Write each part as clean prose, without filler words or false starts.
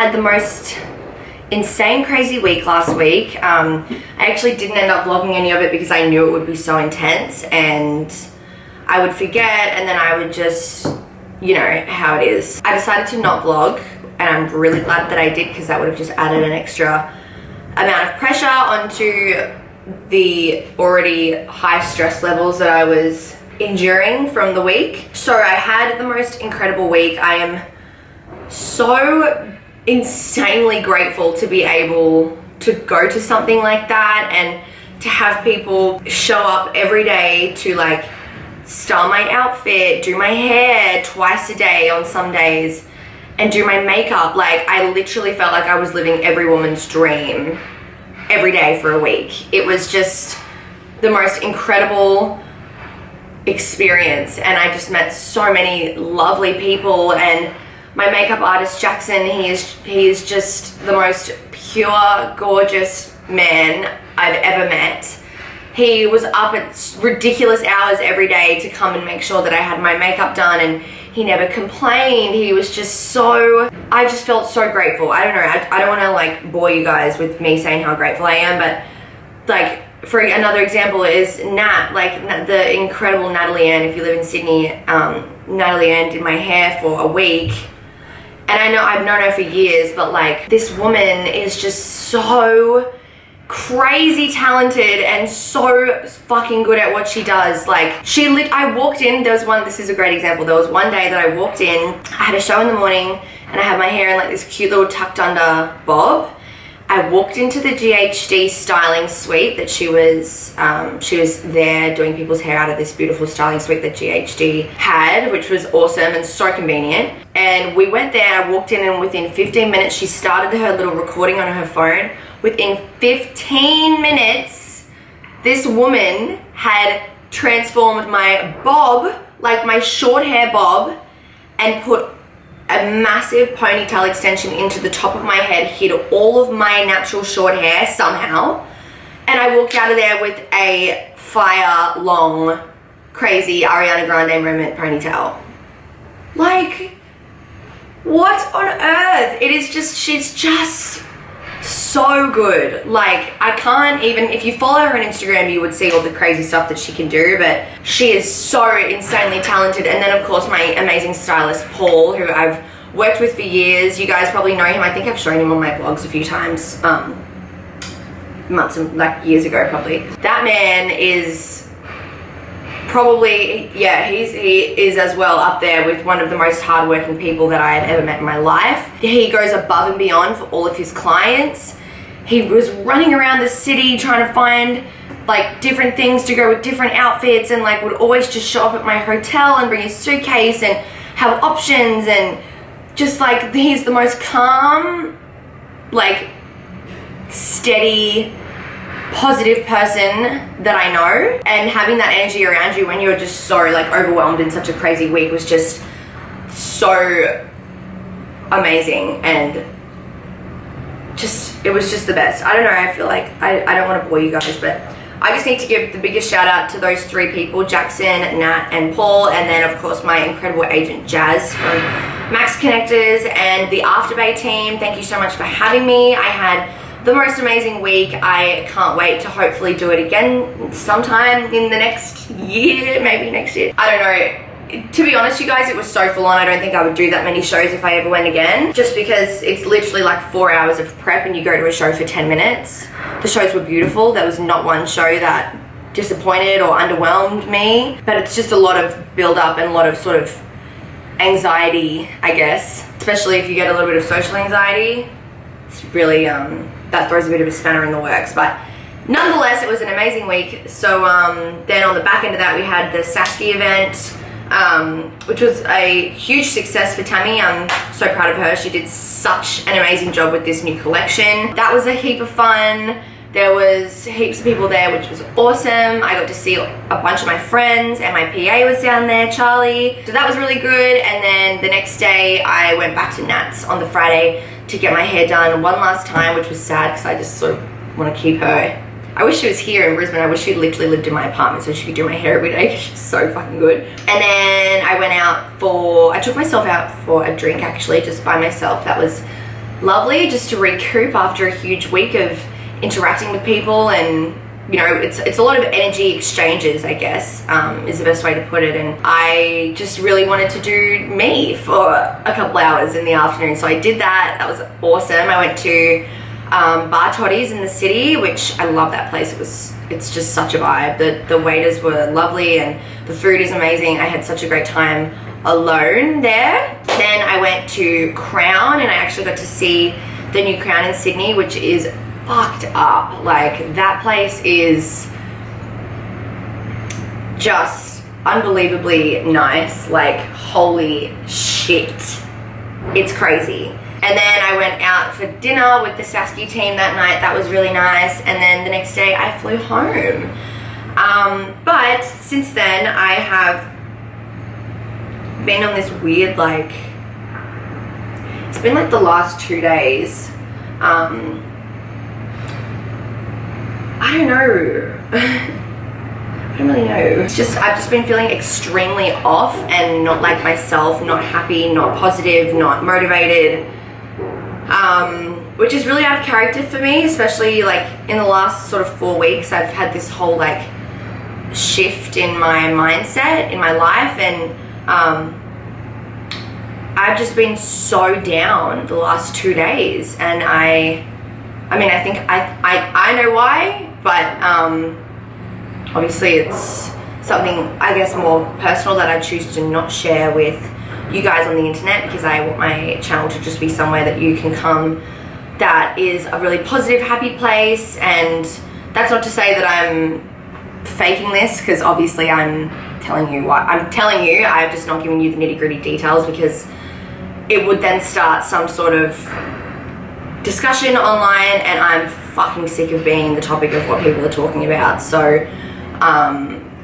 had the most insane crazy week last week. I actually didn't end up vlogging any of it because I knew it would be so intense and I would forget, and then I would just, you know how it is. I decided to not vlog, and I'm really glad that I did, because that would have just added an extra amount of pressure onto the already high stress levels that I was enduring from the week. So I had the most incredible week. I am so insanely grateful to be able to go to something like that and to have people show up every day to like style my outfit, do my hair twice a day on some days, and do my makeup. Like, I literally felt like I was living every woman's dream every day for a week. It was just the most incredible experience, and I just met so many lovely people. And my makeup artist Jackson, he is just the most pure, gorgeous man I've ever met. He was up at ridiculous hours every day to come and make sure that I had my makeup done, and he never complained. He was just so, I just felt so grateful. I don't know, I don't want to like bore you guys with me saying how grateful I am, but like, for another example is Nat, like the incredible Natalie Ann. If you live in Sydney, Natalie Ann did my hair for a week, and I know I've known her for years, but like, this woman is just so crazy talented and so fucking good at what she does. Like, I walked in, this is a great example. There was one day that I walked in, I had a show in the morning, and I had my hair in like this cute little tucked under bob. I walked into the GHD styling suite that she was there doing people's hair out of this beautiful styling suite that GHD had, which was awesome and so convenient. And we went there, I walked in, and within 15 minutes, she started her little recording on her phone. Within 15 minutes, this woman had transformed my bob, like my short hair bob, and put a massive ponytail extension into the top of my head, hid all of my natural short hair somehow, and I walked out of there with a fire long, crazy Ariana Grande moment ponytail. Like, what on earth? It is just, she's just so good. Like, I can't even, if you follow her on Instagram, you would see all the crazy stuff that she can do, but she is so insanely talented. And then of course my amazing stylist Paul, who I've worked with for years. You guys probably know him. I think I've shown him on my vlogs a few times, months and like years ago probably. That man is probably, yeah, he is as well up there with one of the most hardworking people that I have ever met in my life. He goes above and beyond for all of his clients. He was running around the city trying to find like different things to go with different outfits, and like would always just show up at my hotel and bring a suitcase and have options, and just like, he's the most calm, like steady, positive person that I know. And having that energy around you when you're just so like overwhelmed in such a crazy week was just so amazing, and just, it was just the best. I don't know, I feel like I don't want to bore you guys, but I just need to give the biggest shout out to those three people, Jackson, Nat, and Paul, and then of course my incredible agent Jazz from Max Connectors and the Afterbay team. Thank you so much for having me. I had the most amazing week. I can't wait to hopefully do it again sometime in the next year, maybe next year. I don't know. To be honest, you guys, it was so full on. I don't think I would do that many shows if I ever went again, just because it's literally like 4 hours of prep and you go to a show for 10 minutes. The shows were beautiful. There was not one show that disappointed or underwhelmed me, but it's just a lot of build up and a lot of sort of anxiety, I guess, especially if you get a little bit of social anxiety. It's really, that throws a bit of a spanner in the works, but nonetheless, it was an amazing week. So then on the back end of that, we had the Sasky event, which was a huge success for Tammy. I'm so proud of her. She did such an amazing job with this new collection. That was a heap of fun. There was heaps of people there, which was awesome. I got to see a bunch of my friends, and my PA was down there, Charlie. So that was really good. And then the next day I went back to Nat's on the Friday to get my hair done one last time, which was sad because I just sort of want to keep her. I wish she was here in Brisbane. I wish she literally lived in my apartment so she could do my hair every day because she's so fucking good. And then I went out I took myself out for a drink actually, just by myself. That was lovely just to recoup after a huge week of interacting with people, and you know, it's a lot of energy exchanges, I guess, is the best way to put it. And I just really wanted to do me for a couple hours in the afternoon, so I did that. That was awesome. I went to Bar Toddy's in the city, which I love that place. It's just such a vibe. The waiters were lovely and the food is amazing. I had such a great time alone there. Then I went to Crown, and I actually got to see the new Crown in Sydney, which is fucked up. Like, that place is just unbelievably nice. Like, holy shit, it's crazy. And then I went out for dinner with the Sasky team that night. That was really nice. And then the next day I flew home. But since then I have been on this weird, like, it's been like the last 2 days. I don't know. I don't really know. It's just, I've just been feeling extremely off and not like myself, not happy, not positive, not motivated. Which is really out of character for me, especially like in the last sort of 4 weeks. I've had this whole like shift in my mindset, in my life, and I've just been so down the last 2 days, and I mean, I think I know why, but obviously it's something, I guess, more personal that I choose to not share with you guys on the internet, because I want my channel to just be somewhere that you can come that is a really positive, happy place. And that's not to say that I'm faking this, because obviously I'm telling you what I'm telling you. I've just not given you the nitty-gritty details, because it would then start some sort of discussion online, and I'm fucking sick of being the topic of what people are talking about. So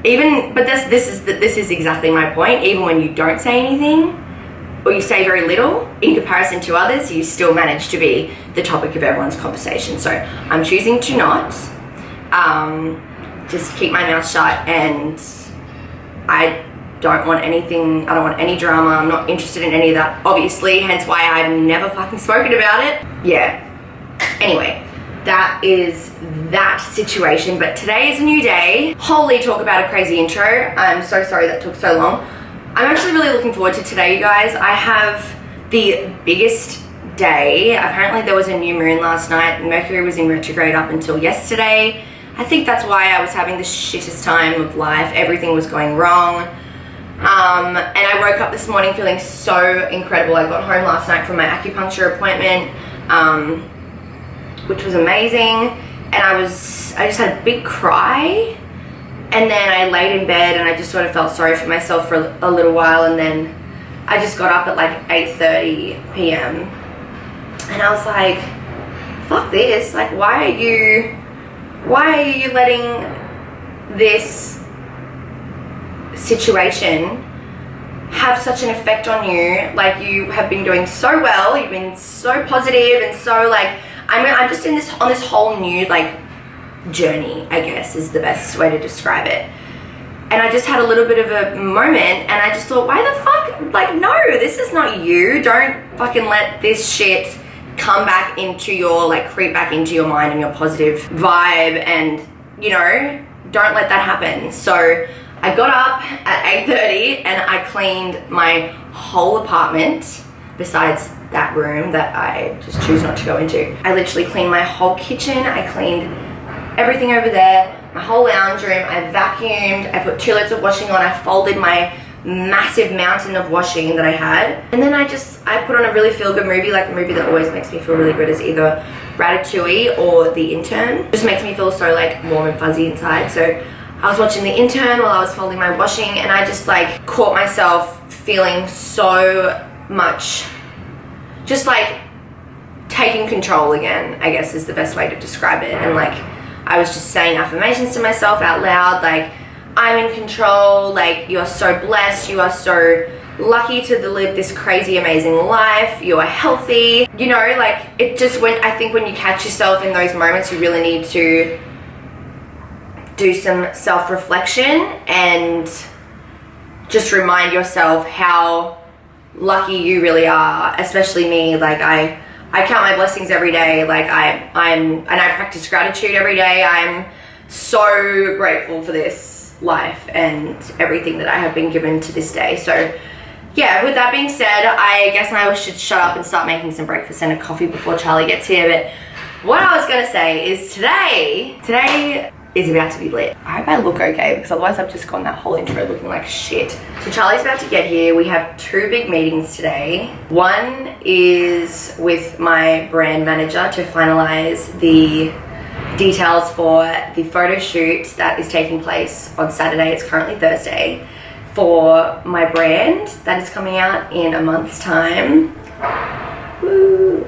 this is exactly my point. Even when you don't say anything, or you say very little in comparison to others, you still manage to be the topic of everyone's conversation. So I'm choosing to not, just keep my mouth shut, and I don't want anything, I don't want any drama. I'm not interested in any of that, obviously, hence why I've never fucking spoken about it. Yeah. Anyway, that is that situation. But today is a new day. Holy, talk about a crazy intro. I'm so sorry that took so long. I'm actually really looking forward to today, you guys. I have the biggest day. Apparently there was a new moon last night. Mercury was in retrograde up until yesterday. I think that's why I was having the shittest time of life. Everything was going wrong. And I woke up this morning feeling so incredible. I got home last night from my acupuncture appointment, which was amazing. And I just had a big cry. And then I laid in bed and I just sort of felt sorry for myself for a little while. And then I just got up at like 8:30 p.m. And I was like, fuck this. Like, why are you letting this situation have such an effect on you? Like, you have been doing so well, you've been so positive, and so like, I'm just on this whole new like journey, I guess is the best way to describe it. And I just had a little bit of a moment, and I just thought, why the fuck, like, no, this is not you. Don't fucking let this shit come back into your, like, creep back into your mind and your positive vibe, and, you know, don't let that happen. So I got up at 8:30 and I cleaned my whole apartment, besides that room that I just choose not to go into. I literally cleaned my whole kitchen. I cleaned everything over there, my whole lounge room. I vacuumed. I put 2 loads of washing on. I folded my massive mountain of washing that I had. And then I put on a really feel-good movie, like a movie that always makes me feel really good is either Ratatouille or The Intern. It just makes me feel so like warm and fuzzy inside. So I was watching The Intern while I was folding my washing, and I just like caught myself feeling so much, just like taking control again, I guess is the best way to describe it. And like, I was just saying affirmations to myself out loud, like, I'm in control, like, you're so blessed, you are so lucky to live this crazy amazing life, you are healthy, you know, like, it just went. I think when you catch yourself in those moments, you really need to do some self-reflection and just remind yourself how lucky you really are. Especially me, like, I I count my blessings every day. Like and I practice gratitude every day. I'm so grateful for this life and everything that I have been given to this day. So yeah, with that being said, I guess I should shut up and start making some breakfast and a coffee before Charlie gets here. But what I was gonna say is today is about to be lit. I hope I look okay, because otherwise I've just gone that whole intro looking like shit. So Charlie's about to get here. We have 2 big meetings today. One is with my brand manager to finalize the details for the photo shoot that is taking place on Saturday. It's currently Thursday, for my brand that is coming out in a month's time. Woo.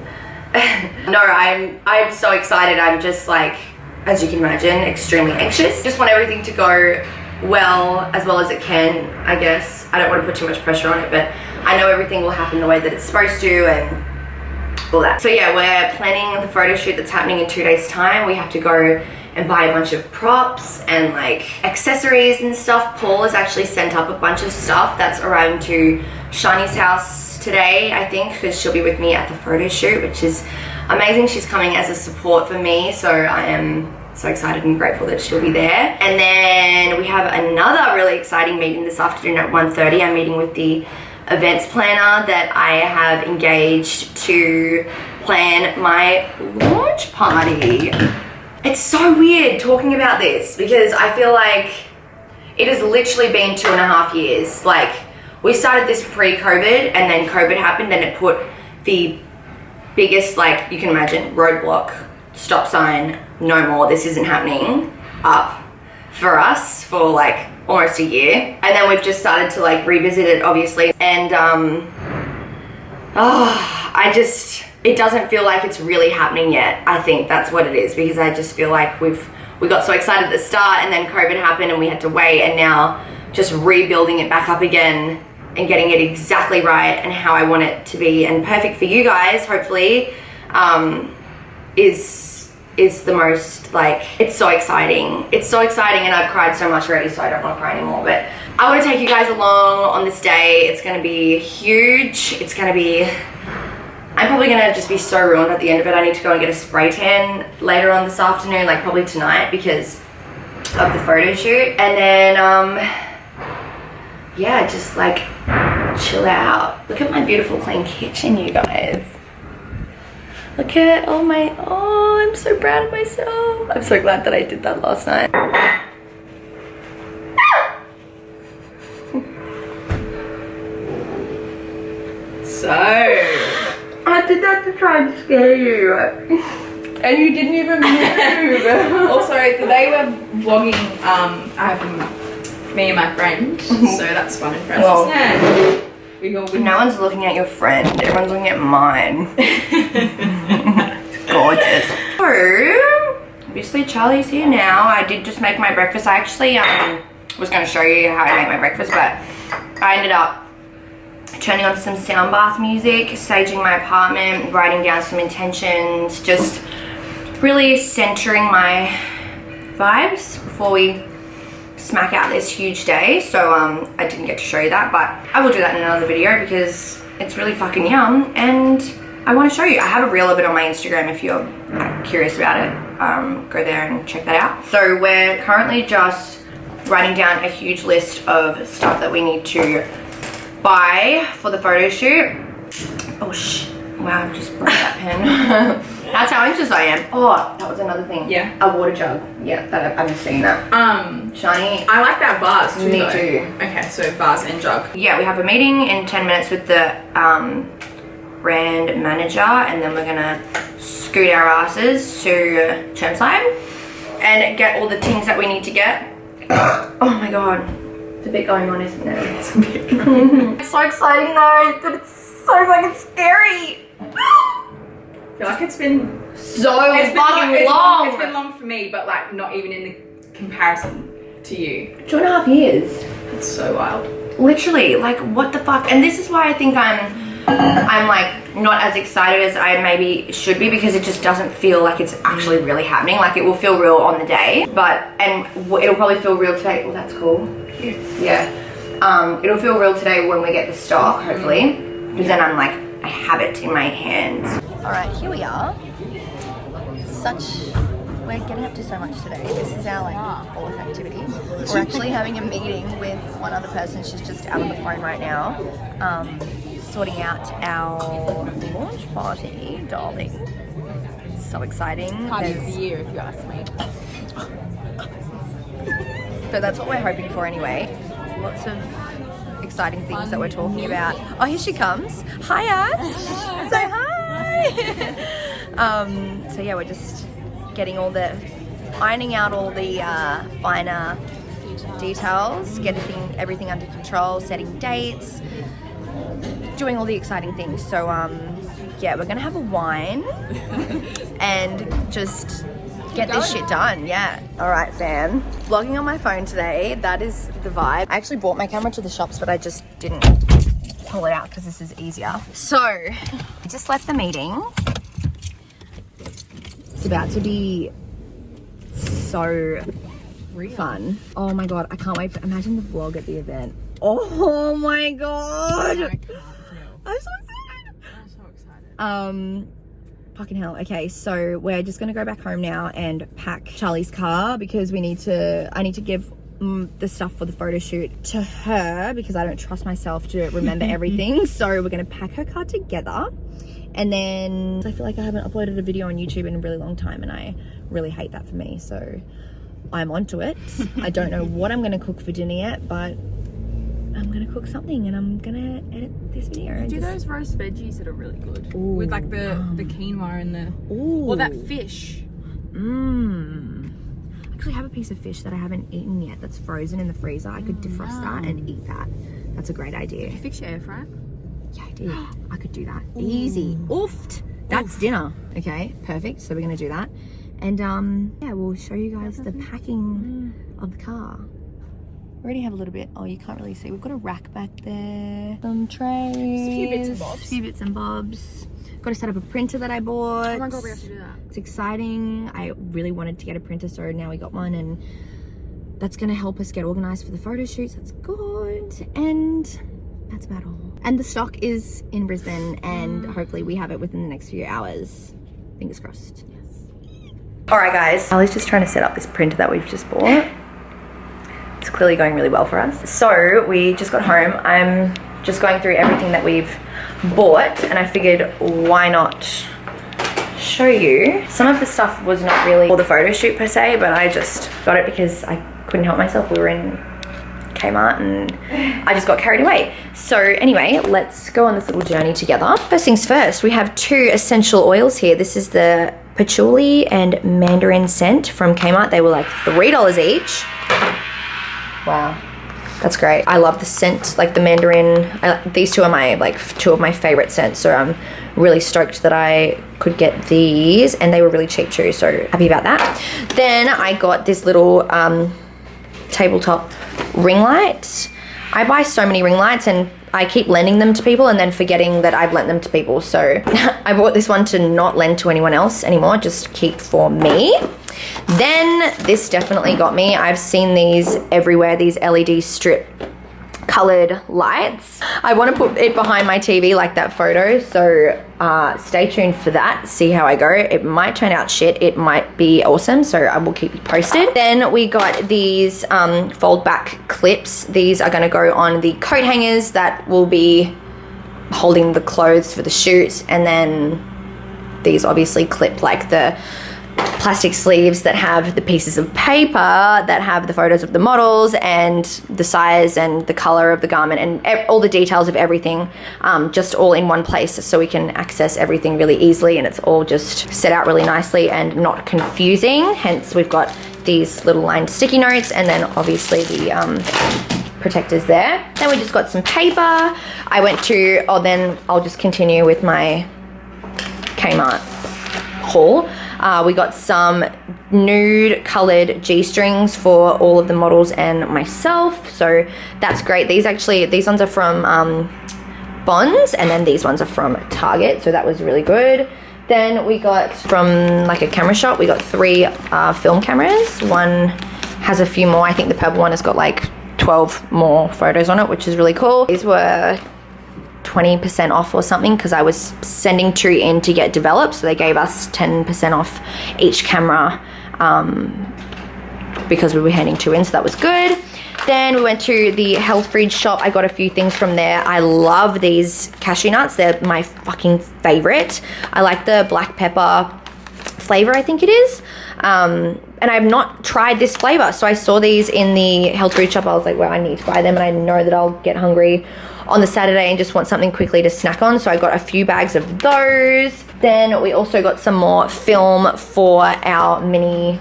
No, I'm so excited. I'm just like, as you can imagine, extremely anxious. Just want everything to go well as it can, I guess. I don't want to put too much pressure on it, but I know everything will happen the way that it's supposed to and all that. So yeah, we're planning the photo shoot that's happening in 2 days' time. We have to go and buy a bunch of props and like accessories and stuff. Paul has actually sent up a bunch of stuff that's arriving to Shani's house today, I think, because she'll be with me at the photo shoot, which is amazing. She's coming as a support for me, so I am so excited and grateful that she'll be there. And then we have another really exciting meeting this afternoon at 1:30. I'm meeting with the events planner that I have engaged to plan my launch party. It's so weird talking about this because I feel like it has literally been 2.5 years. Like, we started this pre-COVID and then COVID happened and it put the biggest, like, you can imagine, roadblock, stop sign, no more, this isn't happening, up for us for like almost a year. And then we've just started to like revisit it, obviously. And it doesn't feel like it's really happening yet. I think that's what it is, because I just feel like we got so excited at the start and then COVID happened and we had to wait, and now just rebuilding it back up again and getting it exactly right and how I want it to be and perfect for you guys, hopefully, is the most, like, it's so exciting. It's so exciting, and I've cried so much already, so I don't want to cry anymore. But I want to take you guys along on this day. It's going to be huge. It's going to be, I'm probably going to just be so ruined at the end of it. I need to go and get a spray tan later on this afternoon, like probably tonight, because of the photo shoot. And then, yeah, just like chill out. Look at my beautiful clean kitchen, you guys. Look at all my, oh, I'm so proud of myself. I'm so glad that I did that last night. So, I did that to try and scare you. And you didn't even move. Also, today we're vlogging, I have me and my friend, so that's fun and fresh, isn't it? No one's looking at your friend, everyone's looking at mine. It's gorgeous. So, obviously Charlie's here now. I did just make my breakfast. I actually was going to show you how I make my breakfast, but I ended up turning on some sound bath music, staging my apartment, writing down some intentions, just really centering my vibes before we smack out this huge day. So I didn't get to show you that, but I will do that in another video because it's really fucking yum and I want to show you. I have a reel of it on my Instagram if you're curious about it. Go there and check that out. So we're currently just writing down a huge list of stuff that we need to buy for the photo shoot. Oh wow, I just broke that pen. That's how anxious I am. Oh, that was another thing. Yeah. A water jug. Yeah, that I've just seen that. Shiny. I like that vase too. Me too. Okay, so vase and jug. Yeah, we have a meeting in 10 minutes with the brand manager, and then we're gonna scoot our asses to Chermside and get all the things that we need to get. Oh my god. It's a bit going on, isn't it? It's a bit going. It's so exciting though, but it's so fucking scary. I feel like it's been so fucking long. It's been long for me, but like not even in the comparison to you. 2.5 years. It's so wild. Literally, like what the fuck? And this is why I think I'm like not as excited as I maybe should be, because it just doesn't feel like it's actually really happening. Like it will feel real on the day, and it'll probably feel real today. Oh, that's cool. Cute. Yeah. It'll feel real today when we get the stock, hopefully, because then I'm like, I have it in my hands. Alright, here we are. We're getting up to so much today. This is our like fourth activity. We're actually having a meeting with one other person. She's just out on the phone right now, sorting out our launch party, darling. So exciting. Party of the year, if you ask me. So that's what we're hoping for anyway. Lots of exciting things that we're talking about. Oh, here she comes. Hi, Ash. Say hi. So yeah, we're just getting ironing out all the finer details, getting everything under control, setting dates, doing all the exciting things. So yeah, we're gonna have a wine and just get this shit done. Yeah. All right, fam. Vlogging on my phone today. That is the vibe. I actually brought my camera to the shops, but I just didn't pull it out because this is easier. So I just left the meeting. It's about to be so fun. Oh my god, I can't wait for, imagine the vlog at the event. Oh my god. I'm so excited. Fucking hell. Okay, so we're just gonna go back home now and pack Charlie's car because I need to give the stuff for the photo shoot to her because I don't trust myself to remember everything. So we're gonna pack her car together. And then I feel like I haven't uploaded a video on YouTube in a really long time and I really hate that for me. So I'm onto it. I don't know what I'm gonna cook for dinner yet, but I'm gonna cook something and I'm gonna edit this video. Do those roast veggies that are really good. Ooh, with like the quinoa and the, or that fish. I actually have a piece of fish that I haven't eaten yet that's frozen in the freezer. I could defrost that and eat that. That's a great idea. Did you fix your air fryer? Yeah, I did. I could do that. Easy. Oofed. That's dinner. Okay, perfect. So we're gonna do that. And yeah, we'll show you guys the packing of the car. We already have a little bit. Oh, you can't really see. We've got a rack back there. Some trays. Just a few bits and bobs. Got to set up a printer that I bought. Oh my god, we have to do that. It's exciting. I really wanted to get a printer, so now we got one, and that's gonna help us get organized for the photo shoots. That's good. And that's about all. And the stock is in Brisbane, and hopefully we have it within the next few hours. Fingers crossed. Yes. All right, guys. Ali's just trying to set up this printer that we've just bought. It's clearly going really well for us. So we just got home. I'm just going through everything that we've bought, and I figured why not show you. Some of the stuff was not really for the photo shoot per se, but I just got it because I couldn't help myself. We were in Kmart and I just got carried away. So anyway, let's go on this little journey together. First things first, we have 2 essential oils here. This is the patchouli and mandarin scent from Kmart. They were like $3 each. Wow, that's great. I love the scent, like the mandarin. These 2 are my 2 of my favorite scents, so I'm really stoked that I could get these, and they were really cheap too, so happy about that. Then I got this little tabletop ring light. I buy so many ring lights and I keep lending them to people and then forgetting that I've lent them to people, so I bought this one to not lend to anyone else anymore, just keep for me. Then this definitely got me. I've seen these everywhere, these LED strip colored lights. I want to put it behind my TV like that photo, so stay tuned for that, see how I go. It might turn out shit, it might be awesome, so I will keep you posted. Then we got these fold back clips. These are going to go on the coat hangers that will be holding the clothes for the shoot, and then these obviously clip like the plastic sleeves that have the pieces of paper that have the photos of the models and the size and the color of the garment and all the details of everything, just all in one place, so we can access everything really easily and it's all just set out really nicely and not confusing. Hence we've got these little lined sticky notes, and then obviously the protectors there. Then we just got some paper. I went to, then I'll just continue with my Kmart haul. We got some nude colored G-strings for all of the models and myself, so that's great. These ones are from Bonds, and then these ones are from Target, so that was really good. Then we got from like a camera shop, we got 3 film cameras. One has a few more. I think the purple one has got like 12 more photos on it, which is really cool. These were 20% off or something because I was sending 2 in to get developed, so they gave us 10% off each camera because we were handing 2 in, so that was good. Then we went to the health fridge shop. I got a few things from there. I love these cashew nuts. They're my fucking favorite. I like the black pepper flavor, I think it is. And I've not tried this flavor. So I saw these in the health food shop. I was like, well, I need to buy them, and I know that I'll get hungry on the Saturday and just want something quickly to snack on. So I got a few bags of those. Then we also got some more film for our mini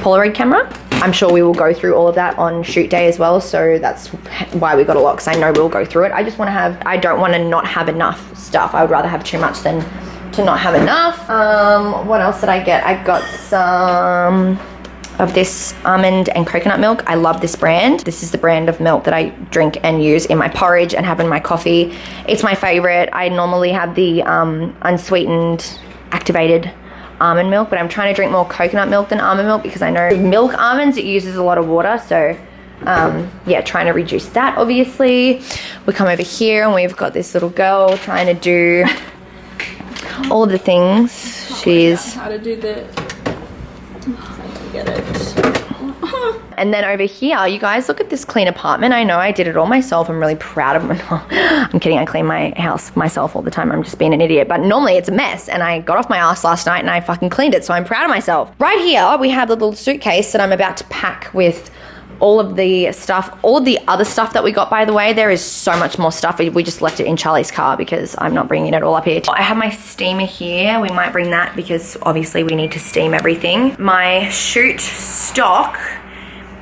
Polaroid camera. I'm sure we will go through all of that on shoot day as well. So that's why we got a lot, because I know we'll go through it. I just want to have, I don't want to not have enough stuff. I would rather have too much than to not have enough. What else did I get? I got some of this almond and coconut milk. I love this brand. This is the brand of milk that I drink and use in my porridge and have in my coffee. It's my favorite. I normally have the unsweetened activated almond milk, but I'm trying to drink more coconut milk than almond milk because I know milk almonds, it uses a lot of water. So yeah, trying to reduce that. Obviously we come over here and we've got this little girl trying to do all of the things. She's how to do the, I don't get it. And then over here, you guys, look at this clean apartment. I know I did it all myself. I'm really proud of myself. I'm kidding, I clean my house myself all the time. I'm just being an idiot. But normally it's a mess, and I got off my ass last night and I fucking cleaned it, so I'm proud of myself. Right here, we have the little suitcase that I'm about to pack with all of the stuff, all of the other stuff that we got, by the way. There is so much more stuff. We just left it in Charlie's car because I'm not bringing it all up here. I have my steamer here. We might bring that because obviously we need to steam everything. My shoot stock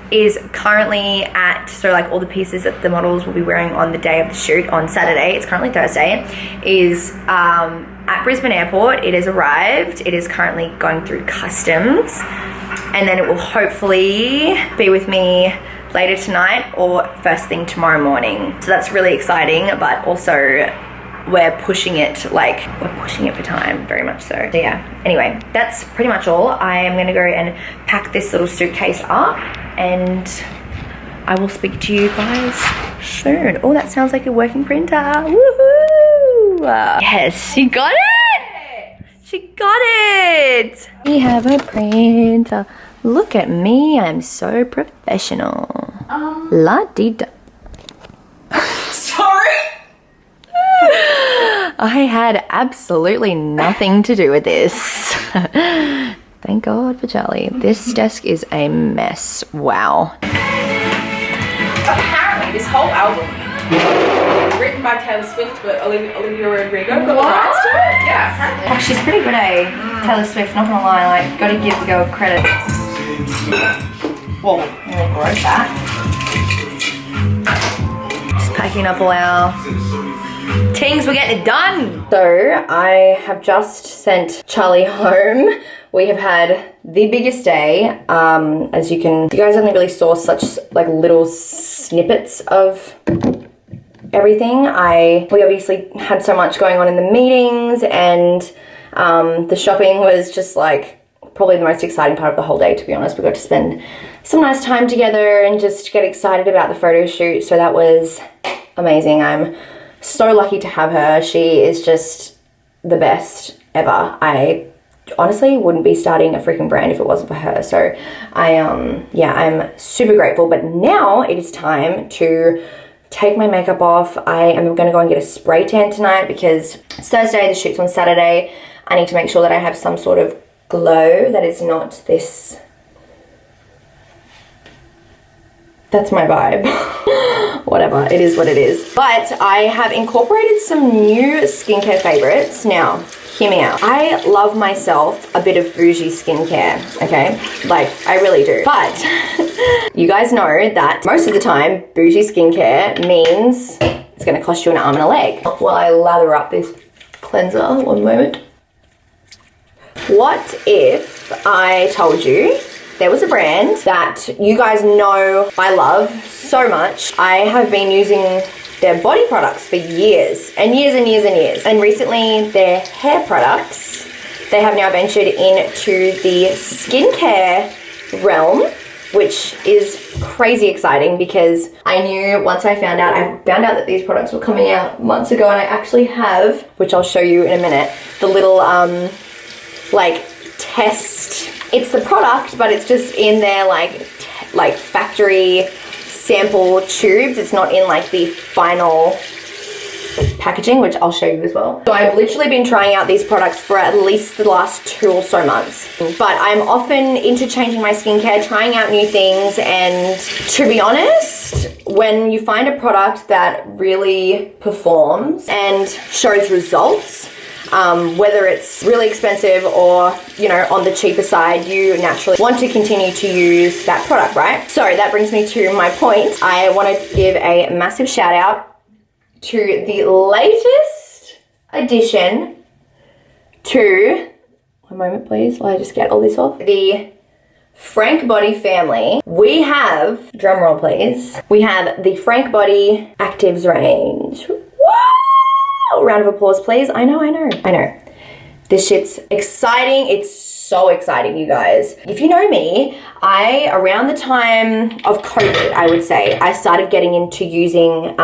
is currently at, so like all the pieces that the models will be wearing on the day of the shoot on Saturday, it's currently Thursday, is at Brisbane Airport. It has arrived. It is currently going through customs, and then it will hopefully be with me later tonight or first thing tomorrow morning. So that's really exciting, but also we're pushing it, like we're pushing it for time, very much so. So yeah, anyway, that's pretty much all. I am gonna go and pack this little suitcase up, and I will speak to you guys soon. Oh, that sounds like a working printer. Woohoo! Yes, she got it! She got it! We have a printer. Look at me, I'm so professional. La-dee-da. Sorry? I had absolutely nothing to do with this. Thank God for Charlie. This desk is a mess. Wow. Apparently this whole album written by Taylor Swift, but Olivia Rodrigo got the rights to it. Yeah, apparently. Oh, she's pretty good, eh? Taylor Swift, not gonna lie, like, gotta give the girl credit. Whoa, I nearly broke that. Just packing up all our things, we're getting it done. So I have just sent Charlie home. We have had the biggest day. As you guys only really saw such like little snippets of everything. We obviously had so much going on in the meetings, and the shopping was just like probably the most exciting part of the whole day, to be honest. We got to spend some nice time together and just get excited about the photo shoot. So that was amazing. I'm so lucky to have her. She is just the best ever. I honestly wouldn't be starting a freaking brand if it wasn't for her. So yeah, I'm super grateful. But now it is time to take my makeup off. I am gonna go and get a spray tan tonight because it's Thursday, the shoot's on Saturday. I need to make sure that I have some sort of glow that is not this. That's my vibe. Whatever, it is what it is. But I have incorporated some new skincare favorites. Now, hear me out. I love myself a bit of bougie skincare, okay? Like, I really do. But you guys know that most of the time, bougie skincare means it's gonna cost you an arm and a leg. While I lather up this cleanser, one moment. What if I told you there was a brand that you guys know I love so much? I have been using their body products for years and years and years and years. And recently their hair products, they have now ventured into the skincare realm. which is crazy exciting because I knew once I found out that these products were coming out months ago, and I actually have, which I'll show you in a minute, the little like test. It's the product, but it's just in their like factory sample tubes. It's not in like the final packaging, which I'll show you as well. So I've literally been trying out these products for at least the last 2 or so months, but I'm often interchanging my skincare, trying out new things, and to be honest, when you find a product that really performs and shows results, whether it's really expensive or, you know, on the cheaper side, you naturally want to continue to use that product, right? So that brings me to my point. I want to give a massive shout out to the latest addition to, one moment please while I just get all this off, the Frank Body family. We have, drumroll please, we have the Frank Body Actives range. Woo! Round of applause please. I know. This shit's exciting. It's so exciting, you guys. If you know me, around the time of COVID, I would say, I started getting into using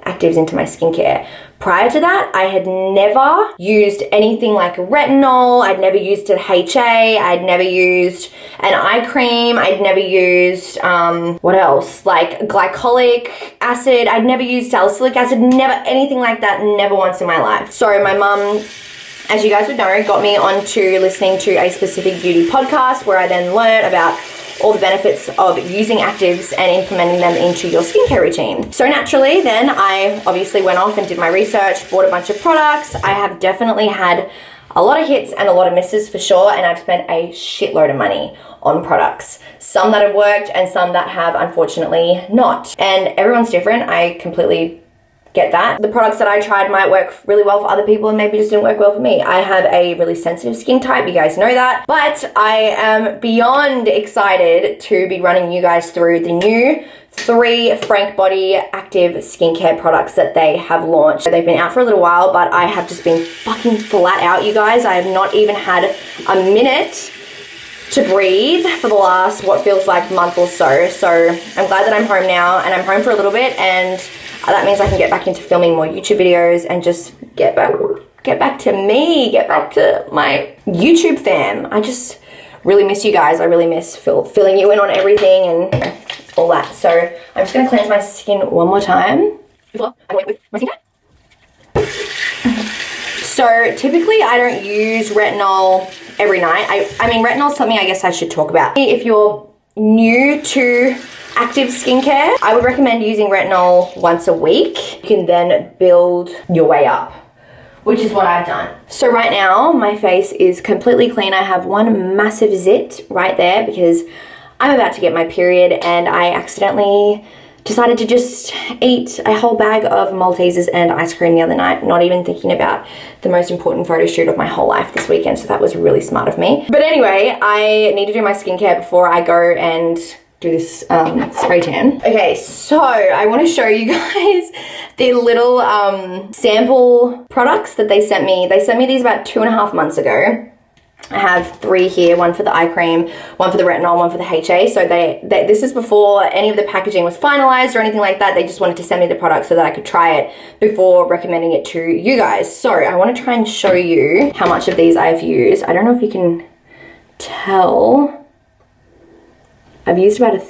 actives into my skincare. Prior to that, I had never used anything like retinol. I'd never used an HA. I'd never used an eye cream. I'd never used, what else? Like glycolic acid. I'd never used salicylic acid. Never anything like that. Never once in my life. So my mum, as you guys would know, got me onto listening to a specific beauty podcast where I then learned about all the benefits of using actives and implementing them into your skincare routine. So naturally, then I obviously went off and did my research, bought a bunch of products. I have definitely had a lot of hits and a lot of misses for sure, and I've spent a shitload of money on products. Some that have worked and some that have unfortunately not. And everyone's different. I completely get that. The products that I tried might work really well for other people and maybe just didn't work well for me. I have a really sensitive skin type, you guys know that, but I am beyond excited to be running you guys through the new 3 Frank Body active skincare products that they have launched. They've been out for a little while, but I have just been fucking flat out, you guys. I have not even had a minute to breathe for the last, what feels like, month or so. So I'm glad that I'm home now, and I'm home for a little bit, and that means I can get back into filming more YouTube videos and just get back to me, get back to my YouTube fam. I just really miss you guys. I really miss filling you in on everything and all that. So I'm just gonna cleanse my skin one more time before I go in with my skincare. So typically I don't use retinol every night. I mean, retinol is something I guess I should talk about. If you're new to active skincare, I would recommend using retinol once a week. You can then build your way up, which is what I've done. So right now, my face is completely clean. I have one massive zit right there because I'm about to get my period and I accidentally decided to just eat a whole bag of Maltesers and ice cream the other night, not even thinking about the most important photo shoot of my whole life this weekend, so that was really smart of me. But anyway, I need to do my skincare before I go and do this spray tan. Okay, so I want to show you guys the little sample products that they sent me. They sent me these about 2.5 months ago. I have 3 here, one for the eye cream, one for the retinol, one for the HA. So this is before any of the packaging was finalized or anything like that. They just wanted to send me the product so that I could try it before recommending it to you guys. So I want to try and show you how much of these I've used. I don't know if you can tell. I've used about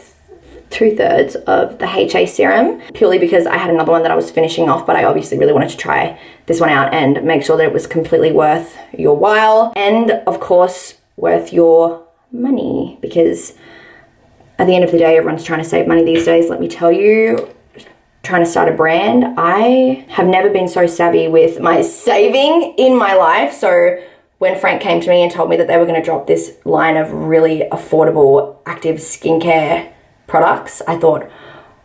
2/3 of the HA serum purely because I had another one that I was finishing off, but I obviously really wanted to try this one out and make sure that it was completely worth your while and of course worth your money, because at the end of the day, everyone's trying to save money these days. Let me tell you, trying to start a brand, I have never been so savvy with my saving in my life. So when Frank came to me and told me that they were going to drop this line of really affordable active skincare products, I thought,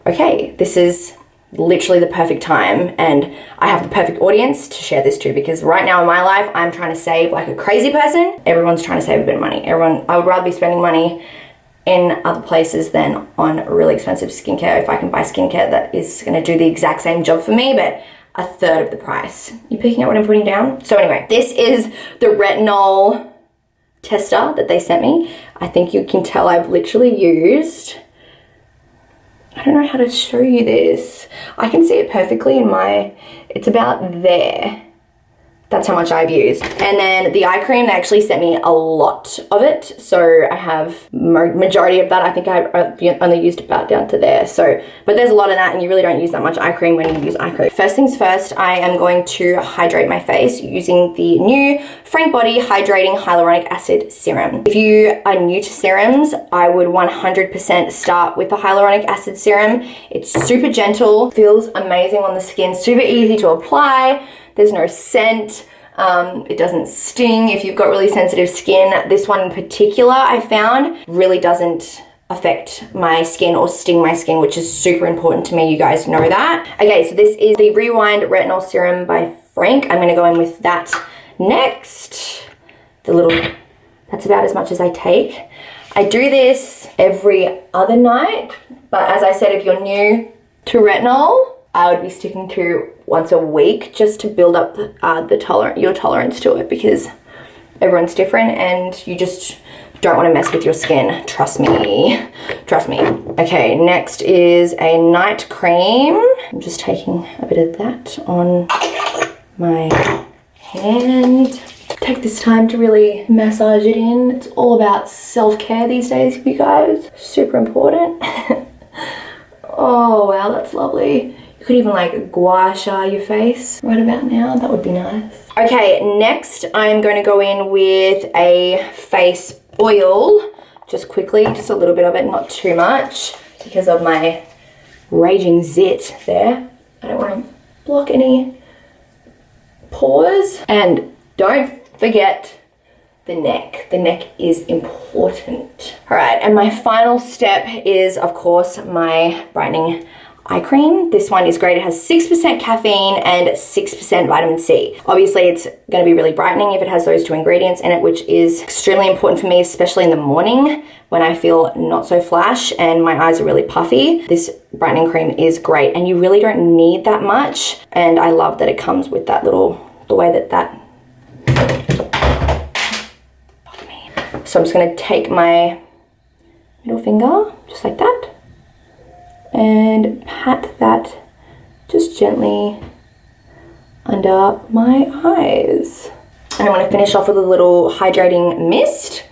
okay, this is literally the perfect time and I have the perfect audience to share this to, because right now in my life, I'm trying to save like a crazy person. Everyone's trying to save a bit of money. I would rather be spending money in other places than on really expensive skincare if I can buy skincare that is going to do the exact same job for me, but 1/3 of the price. You picking up what I'm putting down? So anyway, this is the retinol tester that they sent me. I think you can tell I've literally used, I don't know how to show you this. I can see it perfectly in my, it's about there. That's how much I've used. And then the eye cream, they actually sent me a lot of it. So I have majority of that. I think I only used about down to there. So, but there's a lot of that and you really don't use that much eye cream when you use eye cream. First things first, I am going to hydrate my face using the new Frank Body Hydrating Hyaluronic Acid Serum. If you are new to serums, I would 100% start with the hyaluronic acid serum. It's super gentle, feels amazing on the skin, super easy to apply. There's no scent, it doesn't sting. If you've got really sensitive skin, this one in particular I found really doesn't affect my skin or sting my skin, which is super important to me. You guys know that. Okay, so this is the Rewind Retinol Serum by Frank. I'm gonna go in with that next. That's about as much as I take. I do this every other night, but as I said, if you're new to retinol, I would be sticking to once a week just to build up your tolerance to it, because everyone's different and you just don't want to mess with your skin. Trust me. Trust me. Okay, next is a night cream. I'm just taking a bit of that on my hand. Take this time to really massage it in. It's all about self-care these days, you guys. Super important. Oh, wow, that's lovely. You could even like gua sha your face right about now. That would be nice. Okay, next I'm going to go in with a face oil. Just quickly, just a little bit of it, not too much, because of my raging zit there. I don't want to block any pores. And don't forget the neck. The neck is important. All right, and my final step is, of course, my brightening eye cream. This one is great. It has 6% caffeine and 6% vitamin C. Obviously, it's going to be really brightening if it has those two ingredients in it, which is extremely important for me, especially in the morning when I feel not so flash and my eyes are really puffy. This brightening cream is great, and you really don't need that much. And I love that it comes with that little, the way that So I'm just going to take my middle finger, just like that, and pat that just gently under my eyes. And I want to finish off with a little hydrating mist.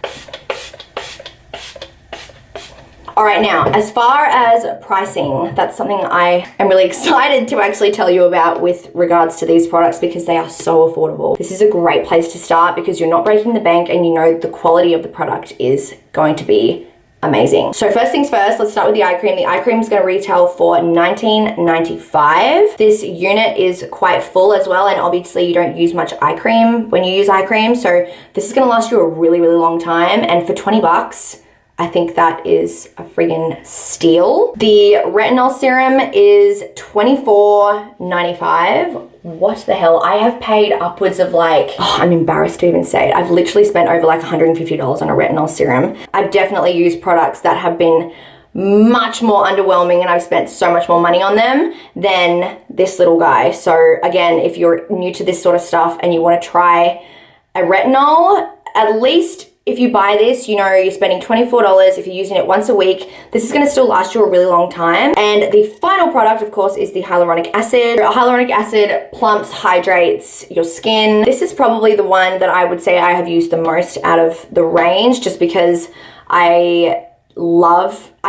All right, now, as far as pricing, that's something I am really excited to actually tell you about with regards to these products, because they are so affordable. This is a great place to start because you're not breaking the bank and you know the quality of the product is going to be amazing. So first things first, let's start with the eye cream. The eye cream is going to retail for $19.95. This unit is quite full as well, and obviously you don't use much eye cream when you use eye cream, so this is going to last you a really, really long time, and for 20 bucks, I think that is a friggin' steal. The retinol serum is $24.95. What the hell? I have paid upwards of like, I'm embarrassed to even say it. I've literally spent over like $150 on a retinol serum. I've definitely used products that have been much more underwhelming and I've spent so much more money on them than this little guy. So again, if you're new to this sort of stuff and you want to try a retinol, at least if you buy this, you know you're spending $24. If you're using it once a week, this is going to still last you a really long time. And the final product, of course, is the hyaluronic acid. Hyaluronic acid plumps, hydrates your skin. This is probably the one that I would say I have used the most out of the range, just because I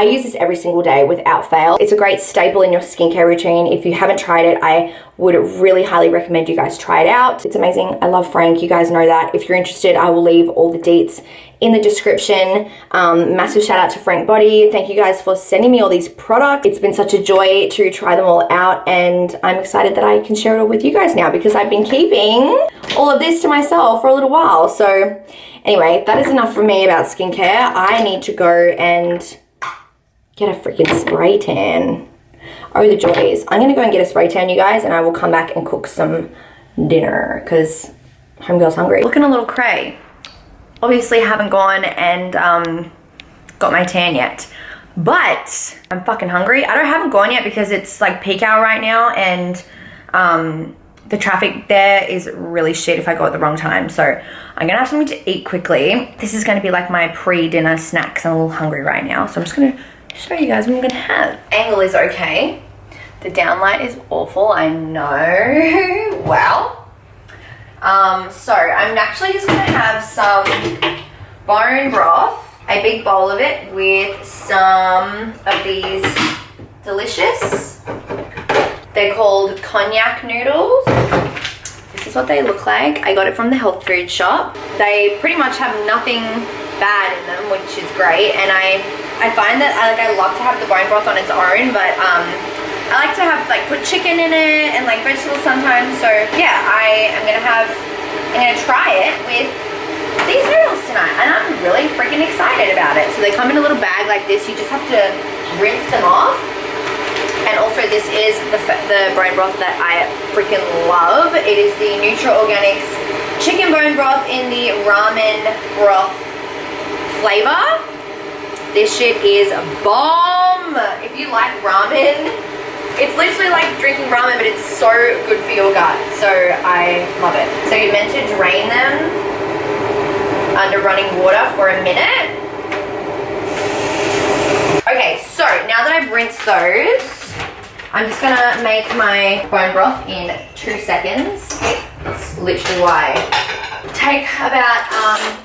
use this every single day without fail. It's a great staple in your skincare routine. If you haven't tried it, I would really highly recommend you guys try it out. It's amazing. I love Frank. You guys know that. If you're interested, I will leave all the deets in the description. Massive shout out to Frank Body. Thank you guys for sending me all these products. It's been such a joy to try them all out, and I'm excited that I can share it all with you guys now, because I've been keeping all of this to myself for a little while. So anyway, that is enough for me about skincare. I need to go and get a freaking spray tan. Oh, the joys. I'm gonna go and get a spray tan, you guys, and I will come back and cook some dinner because homegirl's hungry. Looking a little cray. Obviously haven't gone and got my tan yet, but I'm fucking hungry. I haven't gone yet because it's like peak hour right now, and the traffic there is really shit if I go at the wrong time. So I'm gonna have something to eat quickly. This is gonna be like my pre-dinner snacks. I'm a little hungry right now. So I'm just gonna show you guys what I'm gonna have. Angle is okay. The downlight is awful, I know. Wow. So I'm actually just gonna have some bone broth, a big bowl of it with some of these delicious, they're called cognac noodles. This is what they look like. I got it from the health food shop. They pretty much have nothing bad in them, which is great. And I find that I love to have the bone broth on its own, but I like to have put chicken in it and vegetables sometimes. So yeah, I'm gonna try it with these noodles tonight, and I'm really freaking excited about it. So they come in a little bag like this. You just have to rinse them off. And also this is the bone broth that I freaking love. It is the Nutri-Organics chicken bone broth in the ramen broth flavor. This shit is bomb. If you like ramen, it's literally like drinking ramen, but it's so good for your gut. So I love it. So you're meant to drain them under running water for a minute. Okay, so now that I've rinsed those, I'm just gonna make my bone broth in 2 seconds. That's literally why. Take about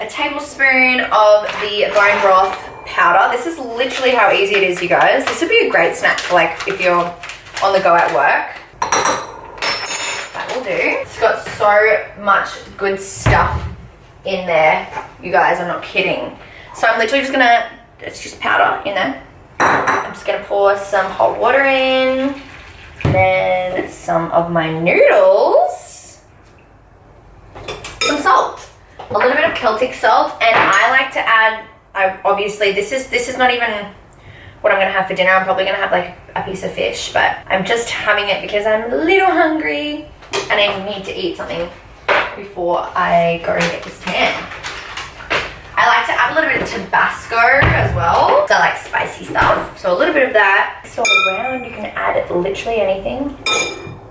a tablespoon of the bone broth powder. This is literally how easy it is, you guys. This would be a great snack for if you're on the go at work. That will do. It's got so much good stuff in there, you guys, I'm not kidding. So I'm literally just gonna, it's just powder in there. I'm just gonna pour some hot water in, then some of my noodles, some salt, a little bit of Celtic salt, and I like to add, obviously this is not even what I'm gonna have for dinner. I'm probably gonna have a piece of fish, but I'm just having it because I'm a little hungry and I need to eat something before I go and get this tan. I like to add a little bit of Tabasco as well. So I like spicy stuff. So a little bit of that. So around, you can add literally anything.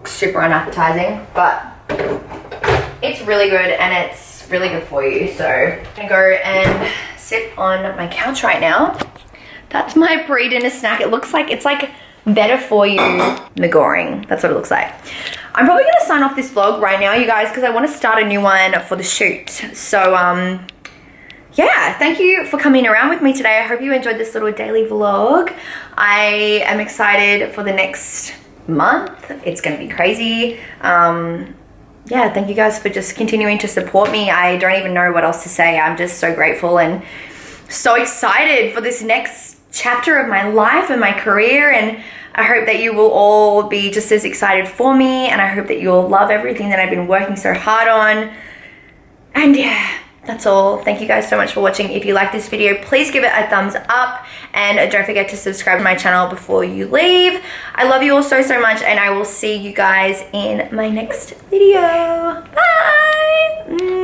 Super unappetizing, but it's really good and it's really good for you. So I'm gonna go and sit on my couch right now. That's my pre-dinner snack. It looks like it's better for you McGoring. That's what it looks like. I'm probably gonna sign off this vlog right now, you guys, because I want to start a new one for the shoot. So yeah, thank you for coming around with me today. I hope you enjoyed this little daily vlog. I am excited for the next month. It's gonna be crazy. Yeah, thank you guys for just continuing to support me. I don't even know what else to say. I'm just so grateful and so excited for this next chapter of my life and my career, and I hope that you will all be just as excited for me, and I hope that you'll love everything that I've been working so hard on. And yeah, that's all. Thank you guys so much for watching. If you like this video, please give it a thumbs up, and don't forget to subscribe to my channel before you leave. I love you all so much, and I will see you guys in my next video. Bye!